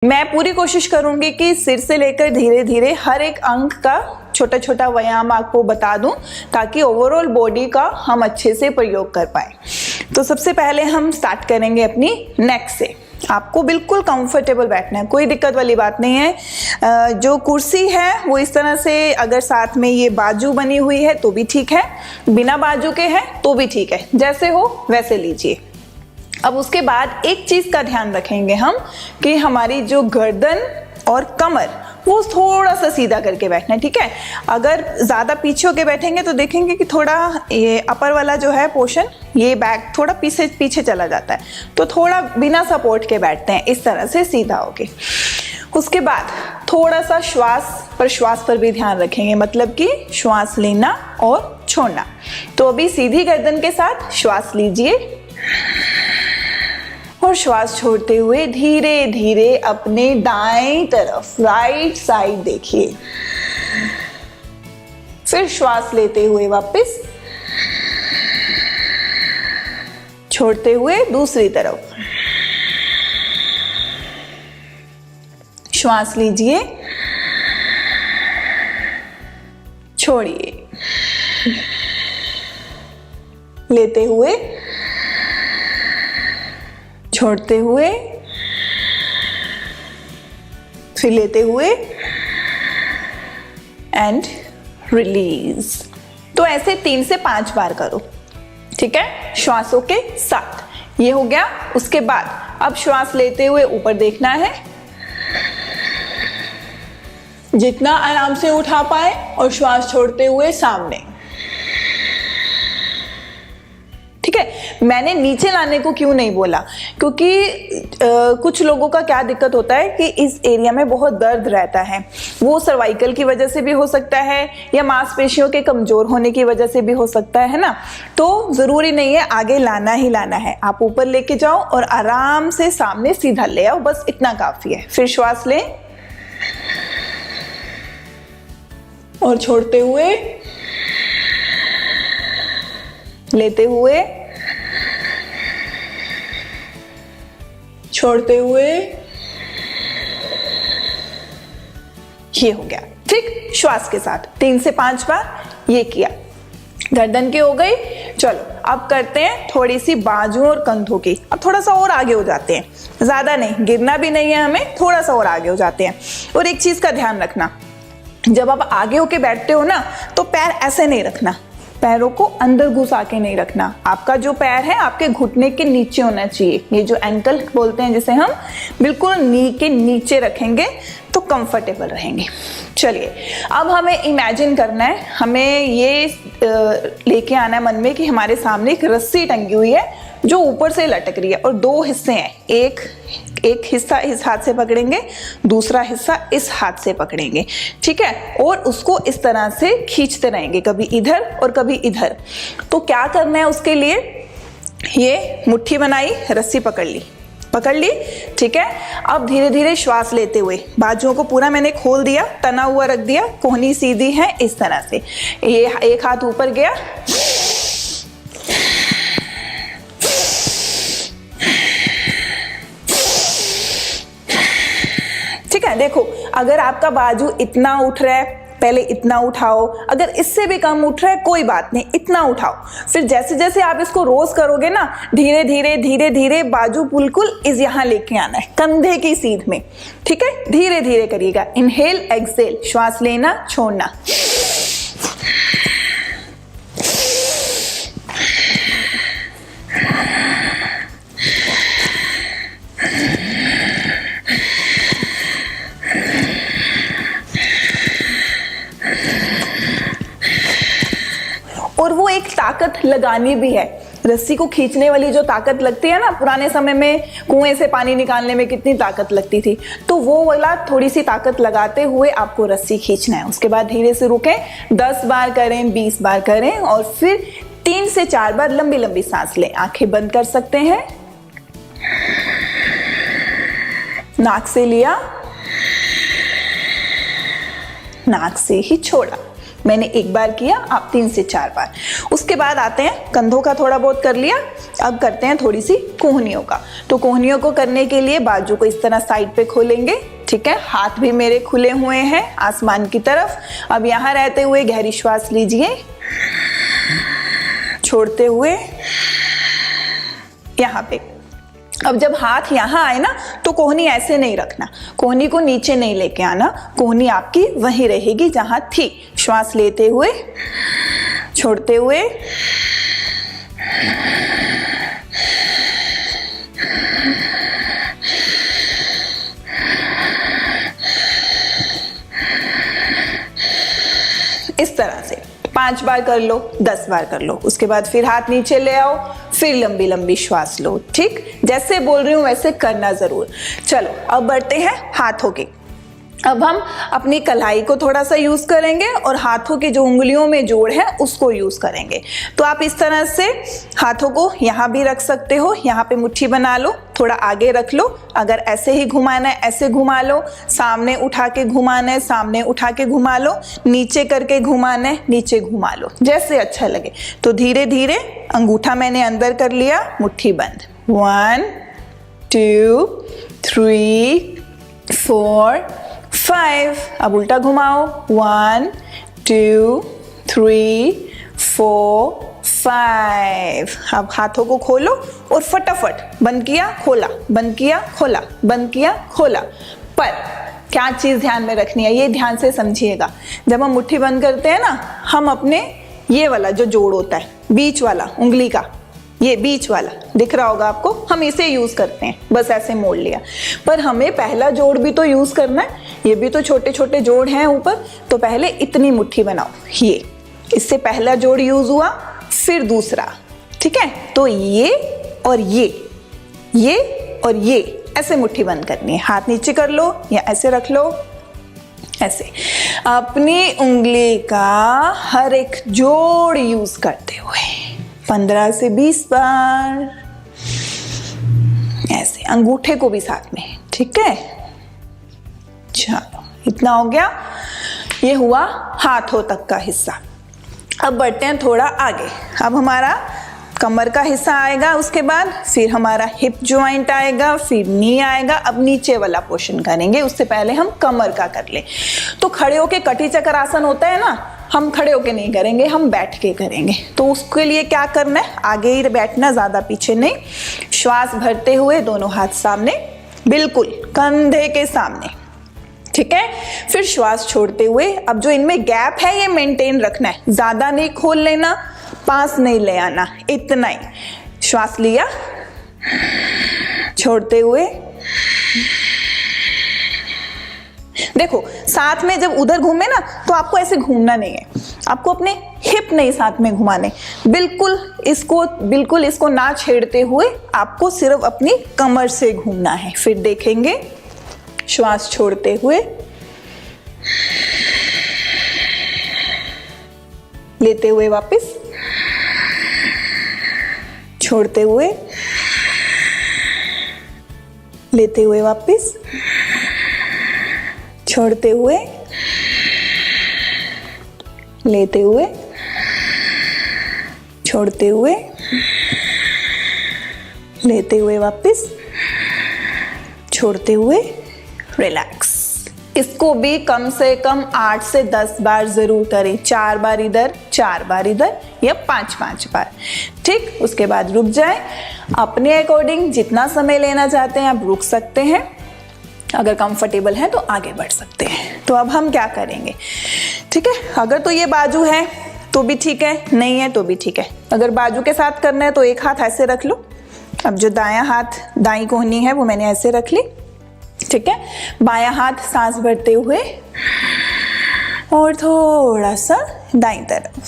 मैं पूरी कोशिश करूंगी कि सिर से लेकर धीरे धीरे हर एक अंग का छोटा छोटा व्यायाम आपको बता दूं ताकि ओवरऑल बॉडी का हम अच्छे से प्रयोग कर पाए। तो सबसे पहले हम स्टार्ट करेंगे अपनी नेक से। आपको बिल्कुल कंफर्टेबल बैठना है, कोई दिक्कत वाली बात नहीं है। जो कुर्सी है वो इस तरह से, अगर साथ में ये बाजू बनी हुई है तो भी ठीक है, बिना बाजू के है तो भी ठीक है, जैसे हो वैसे लीजिए। अब उसके बाद एक चीज का ध्यान रखेंगे हम कि हमारी जो गर्दन और कमर वो थोड़ा सा सीधा करके बैठना है, ठीक है। अगर ज्यादा पीछे होके बैठेंगे तो देखेंगे कि थोड़ा ये अपर वाला जो है पोर्शन, ये बैक थोड़ा पीछे पीछे चला जाता है, तो थोड़ा बिना सपोर्ट के बैठते हैं इस तरह से सीधा होके। उसके बाद थोड़ा सा श्वास पर भी ध्यान रखेंगे, मतलब कि श्वास लेना और छोड़ना। तो अभी सीधी गर्दन के साथ श्वास लीजिए और श्वास छोड़ते हुए धीरे धीरे अपने दाएं तरफ राइट साइड देखिए। फिर श्वास लेते हुए वापस, छोड़ते हुए दूसरी तरफ। श्वास लीजिए, छोड़िए, लेते हुए, छोड़ते हुए, फिर लेते हुए एंड रिलीज। तो ऐसे 3 से 5 बार करो, ठीक है, श्वासों के साथ। ये हो गया। उसके बाद अब श्वास लेते हुए ऊपर देखना है, जितना आराम से उठा पाए, और श्वास छोड़ते हुए सामने, ठीक है। मैंने नीचे लाने को क्यों नहीं बोला, क्योंकि कुछ लोगों का क्या दिक्कत होता है कि इस एरिया में बहुत दर्द रहता है। वो सर्वाइकल की वजह से भी हो सकता है या मांसपेशियों के कमजोर होने की वजह से भी हो सकता है ना। तो जरूरी नहीं है आगे लाना ही लाना है, आप ऊपर लेके जाओ और आराम से सामने सीधा ले आओ, बस इतना काफी है। फिर श्वास लें और छोड़ते हुए, लेते हुए, छोड़ते हुए, ये हो गया, ठीक। श्वास के साथ 3 से 5 बार ये किया। गर्दन की हो गई। चलो अब करते हैं थोड़ी सी बाजुओं और कंधों की। अब थोड़ा सा और आगे हो जाते हैं, ज्यादा नहीं, गिरना भी नहीं है हमें, थोड़ा सा और आगे हो जाते हैं। और एक चीज का ध्यान रखना, जब आप आगे होके बैठते हो ना तो पैर ऐसे नहीं रखना, पैरों को अंदर घुसा के नहीं रखना। आपका जो पैर है आपके घुटने के नीचे होना चाहिए। ये जो एंकल बोलते हैं जिसे हम, बिल्कुल नी के नीचे रखेंगे तो कंफर्टेबल रहेंगे। चलिए अब हमें इमेजिन करना है, हमें ये लेके आना है मन में कि हमारे सामने एक रस्सी टंगी हुई है जो ऊपर से लटक रही है, और 2 हिस्से हैं। एक हिस्सा इस हाथ से पकड़ेंगे, दूसरा हिस्सा इस हाथ से पकड़ेंगे, ठीक है, और उसको इस तरह से खींचते रहेंगे, कभी इधर और कभी इधर। तो क्या करना है उसके लिए, ये मुट्ठी बनाई, रस्सी पकड़ ली, ठीक है। अब धीरे धीरे श्वास लेते हुए बाजुओं को पूरा मैंने खोल दिया, तना हुआ रख दिया, कोहनी सीधी है इस तरह से। ये एक हाथ ऊपर गया, ठीक है। देखो अगर आपका बाजू इतना उठ रहा है, पहले इतना उठाओ, अगर इससे भी कम उठ रहा है कोई बात नहीं, इतना उठाओ। फिर जैसे जैसे आप इसको रोज करोगे ना, धीरे धीरे बाजू बिल्कुल इस यहाँ लेके आना है, कंधे की सीध में, ठीक है। धीरे धीरे करिएगा, इनहेल एक्सहेल, श्वास लेना छोड़ना। और वो एक ताकत लगानी भी है, रस्सी को खींचने वाली जो ताकत लगती है ना, पुराने समय में कुएं से पानी निकालने में कितनी ताकत लगती थी, तो वो वाला थोड़ी सी ताकत लगाते हुए आपको रस्सी खींचना है। उसके बाद धीरे से रुकें, 10 बार करें, 20 बार करें, और फिर 3 से 4 बार लंबी लंबी सांस लें। आंखें बंद कर सकते हैं, नाक से लिया, नाक से ही छोड़ा, मैंने एक बार किया, आप 3 से 4 बार। उसके बाद आते हैं कंधों का, थोड़ा बहुत कर लिया। अब करते हैं थोड़ी सी कोहनियों का। तो कोहनियों को करने के लिए बाजू को इस तरह साइड पे खोलेंगे, ठीक है। हाथ भी मेरे खुले हुए हैं आसमान की तरफ। अब यहाँ रहते हुए गहरी श्वास लीजिए, छोड़ते हुए यहाँ पे। अब जब हाथ यहाँ आए ना तो कोहनी ऐसे नहीं रखना, कोहनी को नीचे नहीं लेके आना, कोहनी आपकी वहीं रहेगी जहां थी। श्वास लेते हुए, छोड़ते हुए, इस तरह से 5 बार कर लो, 10 बार कर लो। उसके बाद फिर हाथ नीचे ले आओ, फिर लंबी लंबी श्वास लो, ठीक। जैसे बोल रही हूं वैसे करना जरूर। चलो अब बढ़ते हैं हाथों की। अब हम अपनी कलाई को थोड़ा सा यूज करेंगे और हाथों की जो उंगलियों में जोड़ है उसको यूज करेंगे। तो आप इस तरह से हाथों को यहाँ भी रख सकते हो, यहाँ पे मुट्ठी बना लो, थोड़ा आगे रख लो। अगर ऐसे ही घुमाना है ऐसे घुमा लो, सामने उठा के घुमाना है सामने उठा के घुमा लो, नीचे करके घुमाना है नीचे घुमा लो, जैसे अच्छा लगे। तो धीरे धीरे अंगूठा मैंने अंदर कर लिया, मुट्ठी बंद। 1 2 3 4 5। अब उल्टा घुमाओ, 1 2 3 4 5। अब हाथों को खोलो और फटाफट बंद किया खोला, बंद किया खोला, बंद किया खोला। पर क्या चीज ध्यान में रखनी है, ये ध्यान से समझिएगा। जब हम मुट्ठी बंद करते हैं ना, हम अपने ये वाला जो जोड़ होता है बीच वाला उंगली का, ये बीच वाला दिख रहा होगा आपको, हम इसे यूज करते हैं, बस ऐसे मोड़ लिया। पर हमें पहला जोड़ भी तो यूज करना है, ये भी तो छोटे छोटे जोड़ हैं ऊपर। तो पहले इतनी मुट्ठी बनाओ, ये इससे पहला जोड़ यूज हुआ, फिर दूसरा, ठीक है। तो ये और ये और ये ऐसे मुट्ठी बंद करनी है। हाथ नीचे कर लो या ऐसे रख लो, ऐसे अपनी उंगली का हर एक जोड़ यूज करते हुए 15 से 20 बार, ऐसे अंगूठे को भी साथ में, ठीक है। चलो इतना हो गया, ये हुआ हाथों तक का हिस्सा। अब बढ़ते हैं थोड़ा आगे। अब हमारा कमर का हिस्सा आएगा, उसके बाद फिर हमारा हिप जॉइंट आएगा, फिर नी आएगा। अब नीचे वाला पोर्शन करेंगे, उससे पहले हम कमर का कर ले। तो खड़े होके कटी चक्र आसन होता है ना, हम खड़े होके नहीं करेंगे, हम बैठ के करेंगे। तो उसके लिए क्या करना है, आगे ही बैठना, ज्यादा पीछे नहीं। श्वास भरते हुए दोनों हाथ सामने, बिल्कुल कंधे के सामने, ठीक है। फिर श्वास छोड़ते हुए, अब जो इनमें गैप है ये मेंटेन रखना है, ज्यादा नहीं खोल लेना, पास नहीं ले आना, इतना ही। श्वास लिया, छोड़ते हुए, देखो साथ में जब उधर घूमे ना तो आपको ऐसे घूमना नहीं है, आपको अपने हिप नहीं साथ में घुमाने, बिल्कुल इसको ना छेड़ते हुए आपको सिर्फ अपनी कमर से घूमना है। फिर देखेंगे, श्वास छोड़ते हुए, लेते हुए वापस, छोड़ते हुए, लेते हुए वापस, छोड़ते हुए, लेते हुए, छोड़ते हुए, लेते हुए वापस, छोड़ते हुए, रिलैक्स। इसको भी कम से कम 8 से 10 बार जरूर करें, 4 बार इधर 4 बार इधर या 5-5 बार, ठीक। उसके बाद रुक जाए, अपने अकॉर्डिंग जितना समय लेना चाहते हैं आप रुक सकते हैं, अगर कंफर्टेबल है तो आगे बढ़ सकते हैं। तो अब हम क्या करेंगे, ठीक है। अगर तो ये बाजू है तो भी ठीक है, नहीं है तो भी ठीक है। अगर बाजू के साथ करना है तो एक हाथ ऐसे रख लो। अब जो दायां हाथ, दाईं कोहनी है वो मैंने ऐसे रख ली, ठीक है। बायां हाथ सांस भरते हुए और थोड़ा सा दाईं तरफ,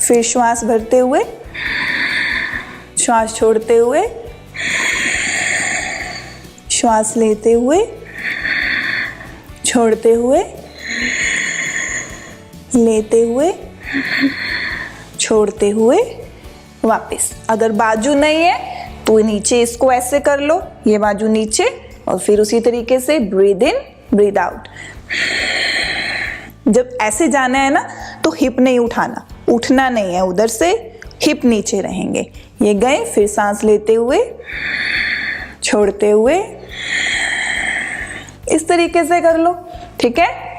फिर श्वास भरते हुए, श्वास छोड़ते हुए, श्वास लेते हुए, छोड़ते हुए, लेते हुए, छोड़ते हुए, वापस। अगर बाजू नहीं है तो नीचे इसको ऐसे कर लो, ये बाजू नीचे, और फिर उसी तरीके से ब्रीद इन ब्रीद आउट, जब ऐसे जाना है ना तो हिप नहीं उठाना, उठना नहीं है, उधर से हिप नीचे रहेंगे। ये गए, फिर सांस लेते हुए छोड़ते हुए, इस तरीके से कर लो, ठीक है।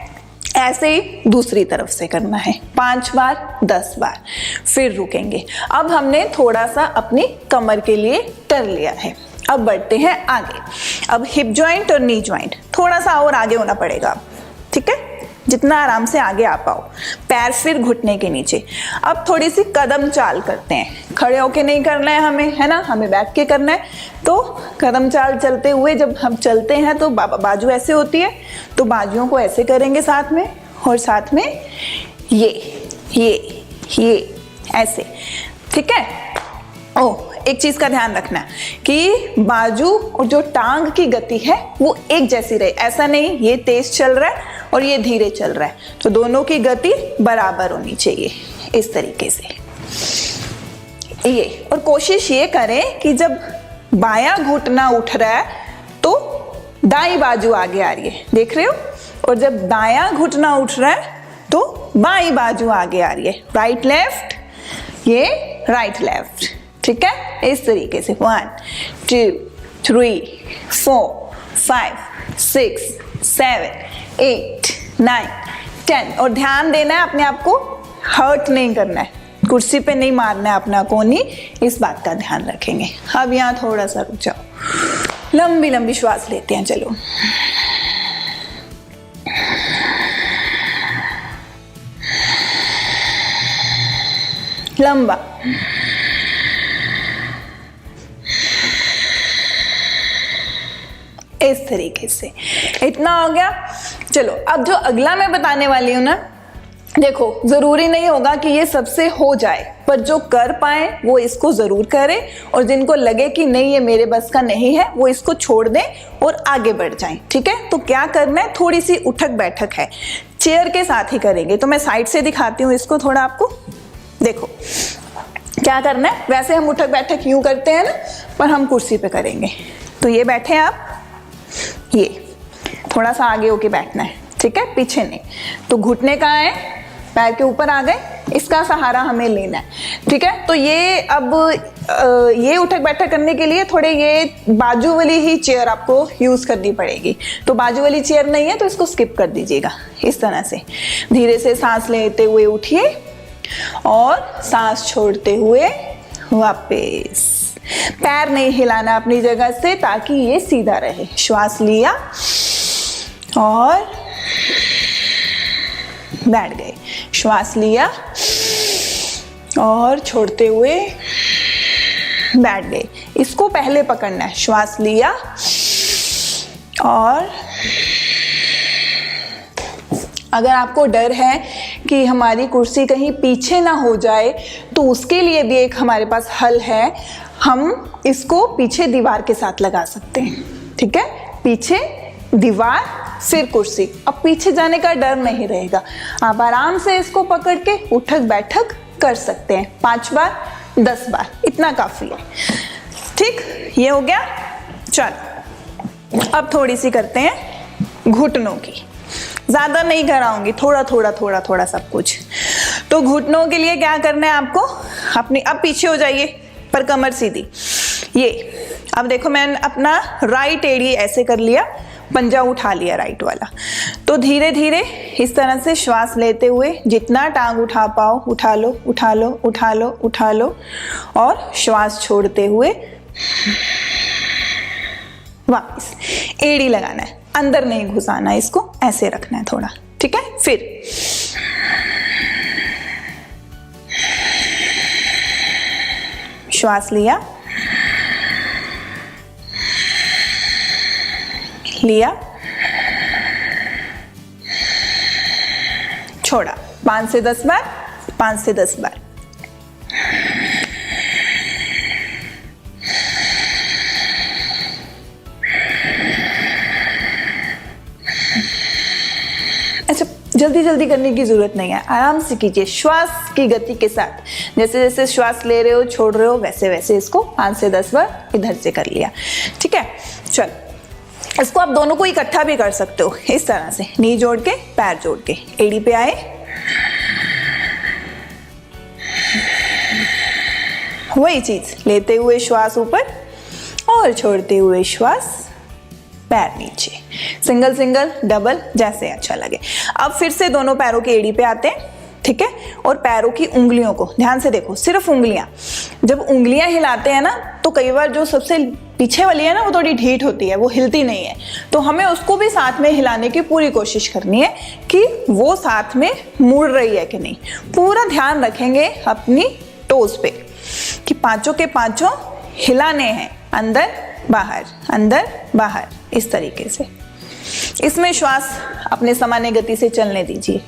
ऐसे ही दूसरी तरफ से करना है 5 बार 10 बार, फिर रुकेंगे। अब हमने थोड़ा सा अपनी कमर के लिए कर लिया है, अब बढ़ते हैं आगे। अब हिप जॉइंट और नी जॉइंट थोड़ा सा और आगे होना पड़ेगा, ठीक है, जितना आराम से आगे आ पाओ। पैर फिर घुटने के नीचे। अब थोड़ी सी कदम चाल करते हैं, खड़े होके नहीं करना है हमें, है ना, हमें बैठ के करना है। तो कदम चाल चलते हुए जब हम चलते हैं तो बाजू ऐसे होती है, तो बाजुओं को ऐसे करेंगे साथ में, और साथ में ये ऐसे, ठीक है। एक चीज का ध्यान रखना कि बाजू और जो टांग की गति है वो एक जैसी रहे, ऐसा नहीं ये तेज चल रहा है और ये धीरे चल रहा है, तो दोनों की गति बराबर होनी चाहिए, इस तरीके से ये। और कोशिश ये करें कि जब बायां घुटना उठ रहा है तो दाईं बाजू आगे आ रही है, देख रहे हो, और जब दायां घुटना उठ रहा है तो बाईं बाजू आगे आ रही है, राइट लेफ्ट, ये राइट लेफ्ट, ठीक है, इस तरीके से 1 2 3 4 5 6 7 8 9 10। और ध्यान देना है, अपने आप को हर्ट नहीं करना है, कुर्सी पे नहीं मारना है अपना कोहनी, इस बात का ध्यान रखेंगे। अब यहाँ थोड़ा सा रुक जाओ, लंबी लंबी श्वास लेते हैं, चलो। लंबा, इस तरीके से। इतना हो गया। चलो अब जो अगला मैं बताने वाली हूं ना, देखो जरूरी नहीं होगा कि ये सबसे हो जाए, पर जो कर पाए वो इसको जरूर करें, और जिनको लगे कि नहीं ये मेरे बस का नहीं है वो इसको छोड़ दें और आगे बढ़ जाएं, ठीक है। तो क्या करना है, थोड़ी सी उठक बैठक है, चेयर के साथ ही करेंगे। तो मैं साइड से दिखाती हूँ इसको थोड़ा आपको, देखो क्या करना है। वैसे हम उठक बैठक यूं करते हैं ना, पर हम कुर्सी पे करेंगे। तो ये बैठे हैं आप, ये थोड़ा सा आगे होके बैठना है, ठीक है, पीछे नहीं। तो घुटने कहाँ है, पैर के ऊपर आ गए, इसका सहारा हमें लेना है, ठीक है। तो ये अब ये उठक बैठक करने के लिए थोड़े ये बाजू वाली ही चेयर आपको यूज करनी पड़ेगी। तो बाजू वाली चेयर नहीं है तो इसको स्किप कर दीजिएगा। इस तरह से धीरे से सांस लेते हुए उठिए और सांस छोड़ते हुए वापस। पैर नहीं हिलाना अपनी जगह से ताकि ये सीधा रहे। श्वास लिया और बैठ गए, श्वास लिया और छोड़ते हुए बैठ गए। इसको पहले पकड़ना है, श्वास लिया और अगर आपको डर है कि हमारी कुर्सी कहीं पीछे ना हो जाए तो उसके लिए भी एक हमारे पास हल है, हम इसको पीछे दीवार के साथ लगा सकते हैं, ठीक है। पीछे दीवार फिर कुर्सी, अब पीछे जाने का डर नहीं रहेगा। आप आराम से इसको पकड़ के उठक बैठक कर सकते हैं 5 बार 10 बार, इतना काफी है, ठीक। ये हो गया। चलो अब थोड़ी सी करते हैं घुटनों की, ज्यादा नहीं कराऊंगी, थोड़ा थोड़ा थोड़ा थोड़ा सब कुछ। तो घुटनों के लिए क्या करना है आपको, अपनी अब पीछे हो जाइए पर कमर सीधी। ये अब देखो मैंने अपना राइट एड़ी ऐसे कर लिया, पंजा उठा लिया राइट वाला। तो धीरे धीरे इस तरह से श्वास लेते हुए जितना टांग उठा पाओ उठा लो उठा लो उठा लो उठा लो, और श्वास छोड़ते हुए वापस एड़ी लगाना है, अंदर नहीं घुसाना, इसको ऐसे रखना है थोड़ा, ठीक है। फिर श्वास लिया छोड़ा, 5 से 10 बार, 5 से 10 बार। अच्छा, जल्दी जल्दी करने की जरूरत नहीं है, आराम से कीजिए श्वास की गति के साथ। जैसे जैसे श्वास ले रहे हो छोड़ रहे हो वैसे वैसे इसको 5 से 10 बार इधर से कर लिया, ठीक है। चलो इसको आप दोनों को इकट्ठा भी कर सकते हो, इस तरह से नी जोड़ के पैर जोड़ के एड़ी पे आए, वही चीज लेते हुए श्वास ऊपर और छोड़ते हुए श्वास पैर नीचे, सिंगल सिंगल डबल जैसे अच्छा लगे। अब फिर से दोनों पैरों की एड़ी पे आते हैं, ठीक है, और पैरों की उंगलियों को ध्यान से देखो, सिर्फ उंगलियां। जब उंगलियां हिलाते हैं ना तो कई बार जो सबसे पीछे वाली है ना वो थोड़ी ढीठ होती है, वो हिलती नहीं है, तो हमें उसको भी साथ में हिलाने की पूरी कोशिश करनी है कि वो साथ में मुड़ रही है कि नहीं। पूरा ध्यान रखेंगे अपनी टोज पे कि पांचों के पांचों हिलाने हैं, अंदर बाहर, इस तरीके से। इसमें श्वास अपने सामान्य गति से चलने दीजिए।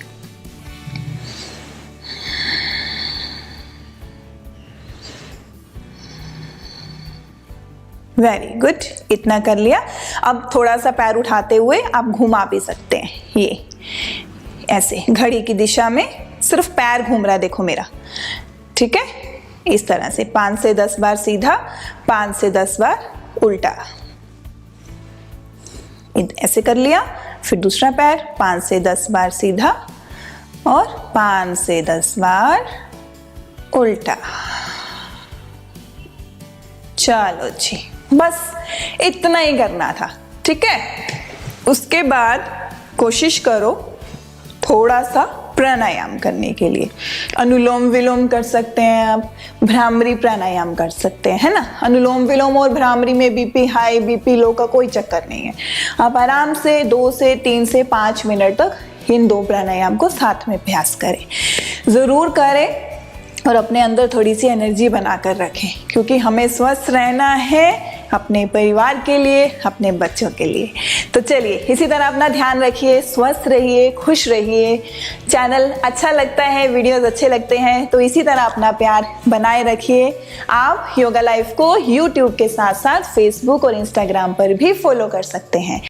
वेरी गुड, इतना कर लिया। अब थोड़ा सा पैर उठाते हुए आप घुमा भी सकते हैं, ये ऐसे घड़ी की दिशा में सिर्फ पैर घूम रहा है, देखो मेरा, ठीक है, इस तरह से 5 से 10 बार सीधा, 5 से 10 बार उल्टा, ऐसे कर लिया। फिर दूसरा पैर 5 से 10 बार सीधा और 5 से 10 बार उल्टा। चलो जी, बस इतना ही करना था, ठीक है। उसके बाद कोशिश करो थोड़ा सा प्राणायाम करने के लिए। अनुलोम विलोम कर सकते हैं आप, भ्रामरी प्राणायाम कर सकते हैं, है ना। अनुलोम विलोम और भ्रामरी में बीपी हाई बीपी लो का कोई चक्कर नहीं है। आप आराम से 2 से 3 से 5 मिनट तक इन 2 प्राणायाम को साथ में अभ्यास करें, ज़रूर करें और अपने अंदर थोड़ी सी एनर्जी बनाकर रखें, क्योंकि हमें स्वस्थ रहना है अपने परिवार के लिए, अपने बच्चों के लिए। तो चलिए, इसी तरह अपना ध्यान रखिए, स्वस्थ रहिए, खुश रहिए। चैनल अच्छा लगता है, वीडियोस अच्छे लगते हैं तो इसी तरह अपना प्यार बनाए रखिए। आप योगा लाइफ को यूट्यूब के साथ साथ फेसबुक और इंस्टाग्राम पर भी फॉलो कर सकते हैं।